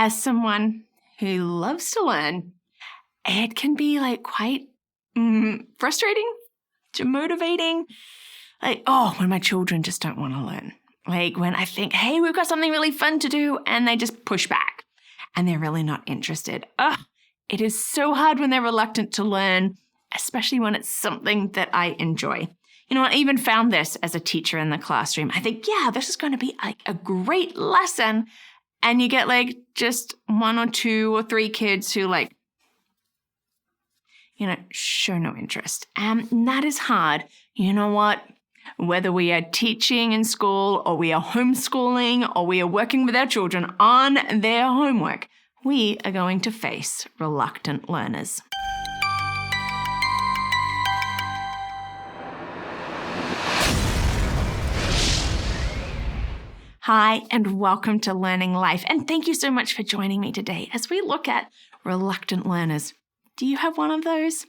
as someone who loves to learn, it can be like quite frustrating, demotivating. Like, when my children just don't want to learn. Like when I think, hey, we've got something really fun to do, and they just push back and they're really not interested. It is so hard when they're reluctant to learn, especially when it's something that I enjoy. You know, I even found this as a teacher in the classroom. I think, this is going to be like a great lesson. And you get like just 1 or 2 or 3 kids who like, show no interest. And that is hard. You know what? Whether we are teaching in school or we are homeschooling or we are working with our children on their homework, we are going to face reluctant learners. Hi, and welcome to Learning Life. And thank you so much for joining me today as we look at reluctant learners. Do you have one of those?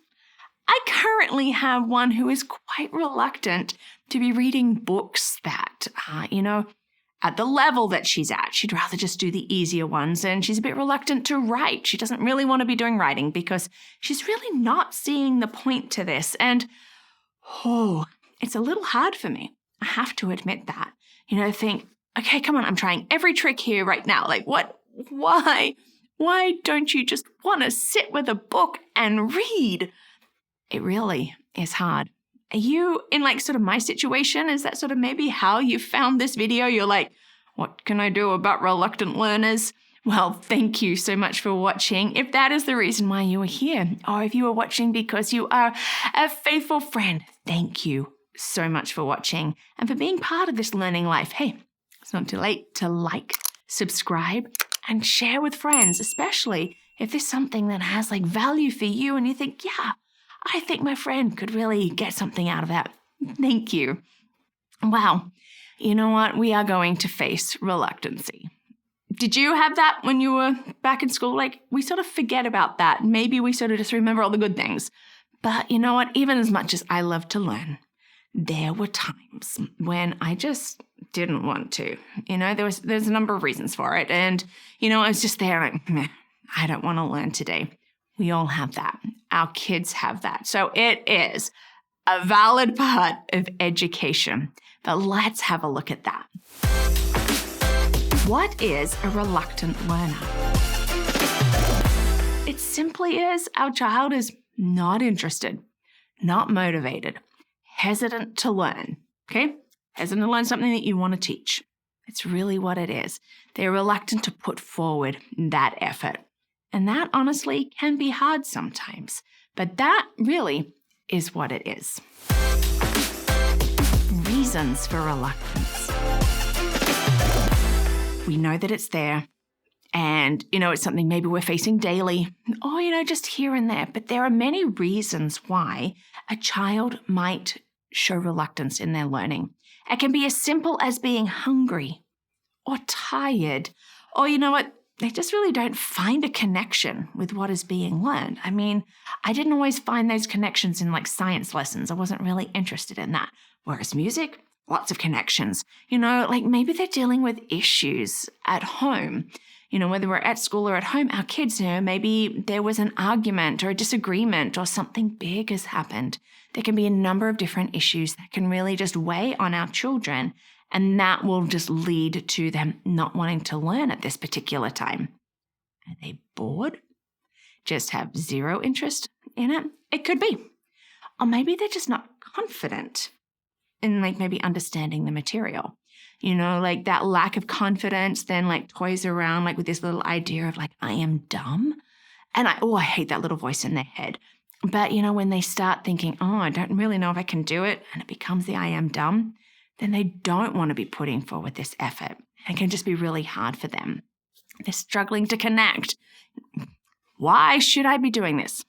I currently have one who is quite reluctant to be reading books that, at the level that she's at. She'd rather just do the easier ones, and she's a bit reluctant to write. She doesn't really want to be doing writing because she's really not seeing the point to this. And, it's a little hard for me. I have to admit that. Think, okay, come on, I'm trying every trick here right now. Like, what? Why? Why don't you just want to sit with a book and read? It really is hard. Are you in like sort of my situation? Is that sort of maybe how you found this video? You're like, what can I do about reluctant learners? Well, thank you so much for watching. If that is the reason why you are here, or if you are watching because you are a faithful friend, thank you so much for watching and for being part of this learning life. Hey, it's not too late to like, subscribe, and share with friends, especially if there's something that has like value for you and you think, I think my friend could really get something out of that. Thank you. Wow. You know what? We are going to face reluctancy. Did you have that when you were back in school? Like, we sort of forget about that. Maybe we sort of just remember all the good things. But you know what? Even as much as I love to learn, there were times when I just didn't want to. There's a number of reasons for it. And, I was just there like, I don't want to learn today. We all have that. Our kids have that. So it is a valid part of education. But let's have a look at that. What is a reluctant learner? It simply is our child is not interested, not motivated, hesitant to learn, okay? Hesitant to learn something that you want to teach. It's really what it is. They're reluctant to put forward that effort. And that honestly can be hard sometimes, but that really is what it is. Reasons for reluctance. We know that it's there and, it's something maybe we're facing daily or, just here and there, but there are many reasons why a child might show reluctance in their learning. It can be as simple as being hungry or tired or, they just really don't find a connection with what is being learned. I mean, I didn't always find those connections in like science lessons. I wasn't really interested in that. Whereas music, lots of connections. Like maybe they're dealing with issues at home. Whether we're at school or at home, our kids, maybe there was an argument or a disagreement or something big has happened. There can be a number of different issues that can really just weigh on our children. And that will just lead to them not wanting to learn at this particular time. Are they bored? Just have zero interest in it? It could be. Or maybe they're just not confident in like maybe understanding the material. Like that lack of confidence then like toys around like with this little idea of like, I am dumb. And I hate that little voice in their head. But when they start thinking, I don't really know if I can do it, and it becomes the I am dumb, then they don't want to be putting forward this effort. And it can just be really hard for them. They're struggling to connect. Why should I be doing this?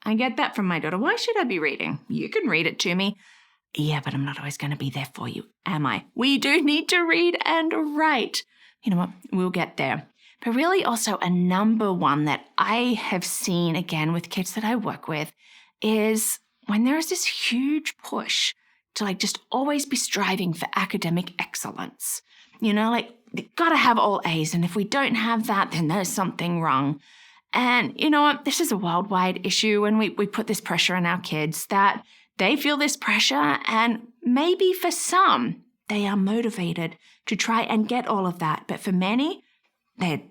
I get that from my daughter. Why should I be reading? You can read it to me. Yeah, but I'm not always going to be there for you, am I? We do need to read and write. You know what? We'll get there. But really also a number one that I have seen again with kids that I work with is when there is this huge push to like just always be striving for academic excellence. Like they've got to have all A's. And if we don't have that, then there's something wrong. And you know what? This is a worldwide issue when we put this pressure on our kids that they feel this pressure. And maybe for some, they are motivated to try and get all of that. But for many, they're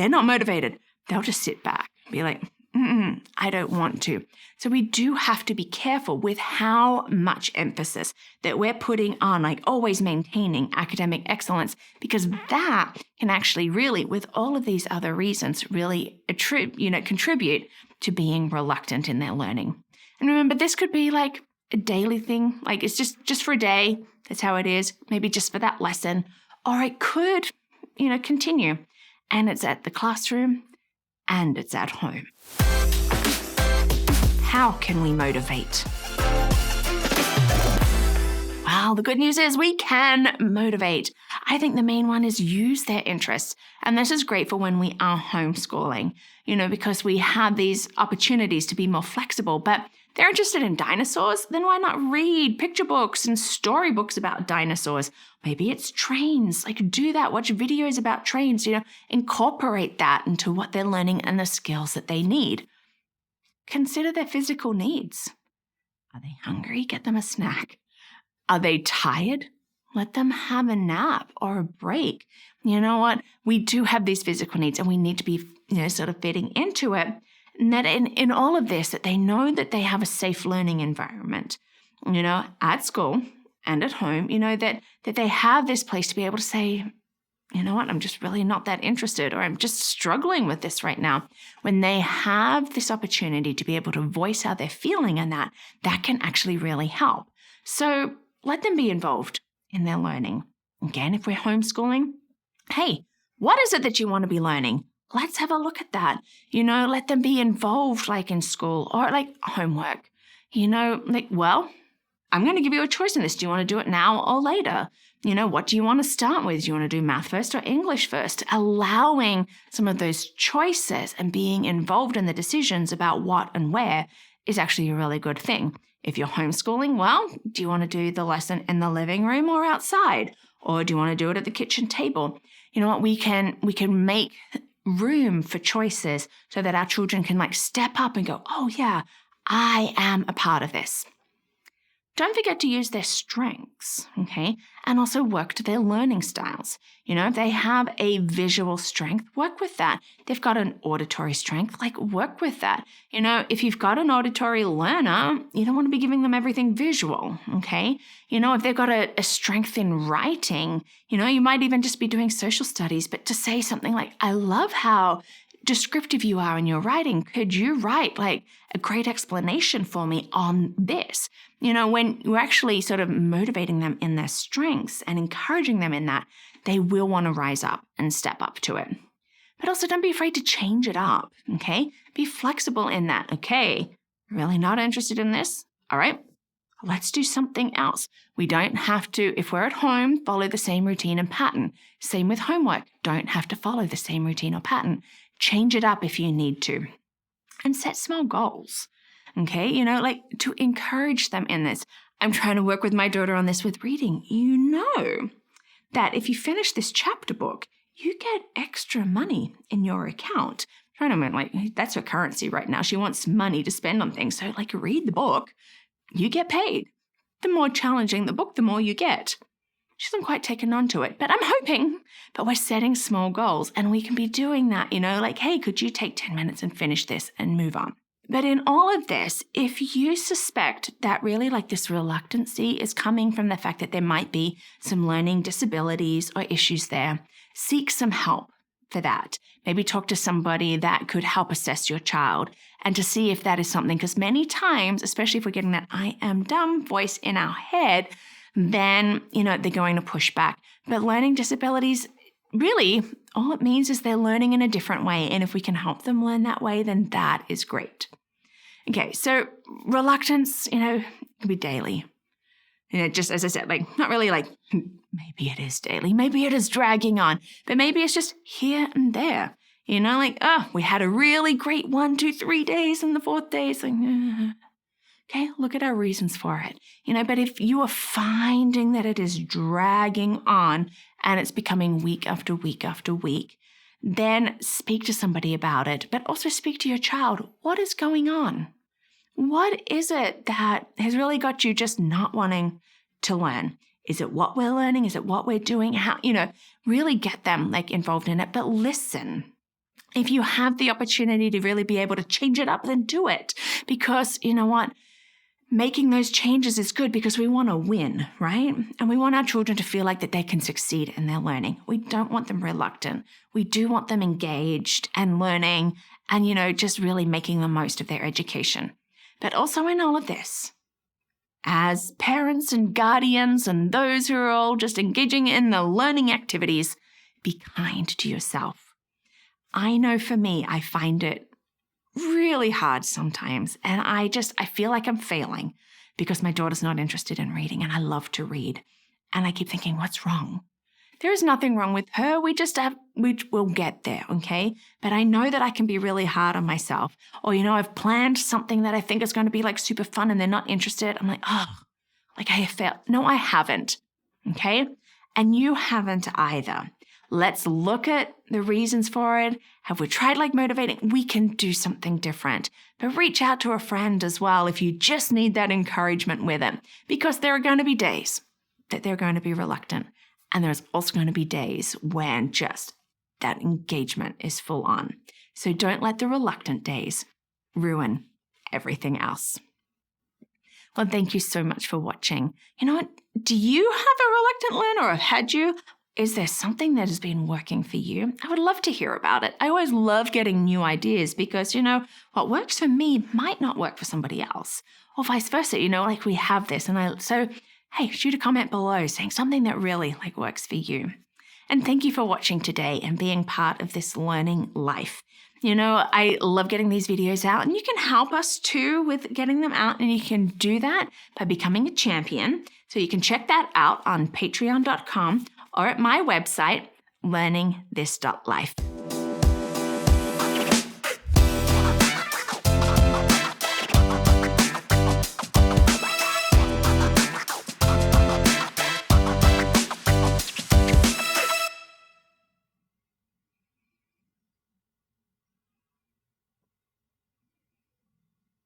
not motivated. They'll just sit back and be like, I don't want to. So we do have to be careful with how much emphasis that we're putting on, like always maintaining academic excellence, because that can actually really, with all of these other reasons, really contribute to being reluctant in their learning. And remember, this could be like a daily thing, like it's just for a day. That's how it is. Maybe just for that lesson, or it could, continue, and it's at the classroom and it's at home. How can we motivate? Well, the good news is we can motivate. I think the main one is use their interests. And this is great for when we are homeschooling, because we have these opportunities to be more flexible. But they're interested in dinosaurs, then why not read picture books and storybooks about dinosaurs? Maybe it's trains. Like do that, watch videos about trains, incorporate that into what they're learning and the skills that they need. Consider their physical needs. Are they hungry? Get them a snack. Are they tired? Let them have a nap or a break. You know what? We do have these physical needs and we need to be, sort of fitting into it. And that in all of this, that they know that they have a safe learning environment, at school and at home, that they have this place to be able to say, you know what, I'm just really not that interested, or I'm just struggling with this right now. When they have this opportunity to be able to voice how they're feeling, and that can actually really help. So let them be involved in their learning. Again, if we're homeschooling, hey, what is it that you want to be learning? Let's have a look at that. Let them be involved like in school or like homework. Well, I'm going to give you a choice in this. Do you want to do it now or later? What do you want to start with? Do you want to do math first or English first? Allowing some of those choices and being involved in the decisions about what and where is actually a really good thing. If you're homeschooling, well, do you want to do the lesson in the living room or outside? Or do you want to do it at the kitchen table? You know what? We can make room for choices so that our children can step up and go, oh yeah, I am a part of this. Don't forget to use their strengths, okay? And also work to their learning styles. If they have a visual strength, work with that. They've got an auditory strength, work with that. If you've got an auditory learner, you don't want to be giving them everything visual, okay? If they've got a strength in writing, you might even just be doing social studies, but to say something like, I love how descriptive you are in your writing. Could you write a great explanation for me on this? When you're actually sort of motivating them in their strengths and encouraging them in that, they will want to rise up and step up to it. But also don't be afraid to change it up, okay? Be flexible in that. Okay, really not interested in this? All right, let's do something else. We don't have to, if we're at home, follow the same routine and pattern. Same with homework. Don't have to follow the same routine or pattern. Change it up if you need to. And set small goals, okay? To encourage them in this. I'm trying to work with my daughter on this with reading. That if you finish this chapter book, you get extra money in your account. I'm trying to that's her currency right now. She wants money to spend on things. So read the book, you get paid. The more challenging the book, the more you get. She hasn't quite taken on to it, but I'm hoping. But we're setting small goals and we can be doing that, hey, could you take 10 minutes and finish this and move on? But in all of this, if you suspect that really this reluctancy is coming from the fact that there might be some learning disabilities or issues there, seek some help for that. Maybe talk to somebody that could help assess your child and to see if that is something. Because many times, especially if we're getting that I am dumb voice in our head, then, they're going to push back. But learning disabilities, really, all it means is they're learning in a different way. And if we can help them learn that way, then that is great. Okay, so reluctance, can be daily. Just as I said, not really maybe it is daily, maybe it is dragging on, but maybe it's just here and there. We had a really great 1, 2, 3 days, and the fourth day is Okay, look at our reasons for it. But if you are finding that it is dragging on and it's becoming week after week after week, then speak to somebody about it, but also speak to your child. What is going on? What is it that has really got you just not wanting to learn? Is it what we're learning? Is it what we're doing? How, really get them involved in it, but listen. If you have the opportunity to really be able to change it up, then do it. Because you know what? Making those changes is good because we want to win, right? And we want our children to feel like that they can succeed in their learning. We don't want them reluctant. We do want them engaged and learning and, just really making the most of their education. But also in all of this, as parents and guardians and those who are all just engaging in the learning activities, be kind to yourself. I know for me, I find it really hard sometimes. And I feel like I'm failing because my daughter's not interested in reading and I love to read. And I keep thinking, what's wrong? There is nothing wrong with her. We'll get there, okay? But I know that I can be really hard on myself. Or, I've planned something that I think is going to be super fun and they're not interested. I'm like, I have failed. No, I haven't, okay? And you haven't either. Let's look at the reasons for it. Have we tried motivating? We can do something different. But reach out to a friend as well if you just need that encouragement with it. Because there are going to be days that they're going to be reluctant. And there's also going to be days when just that engagement is full on. So don't let the reluctant days ruin everything else. Well, thank you so much for watching. You know what? Do you have a reluctant learner or have had you? Is there something that has been working for you? I would love to hear about it. I always love getting new ideas because, what works for me might not work for somebody else. Or vice versa, we have this. So, hey, shoot a comment below saying something that really works for you. And thank you for watching today and being part of this learning life. I love getting these videos out and you can help us too with getting them out and you can do that by becoming a champion. So you can check that out on patreon.com or at my website, LearningThis.Life.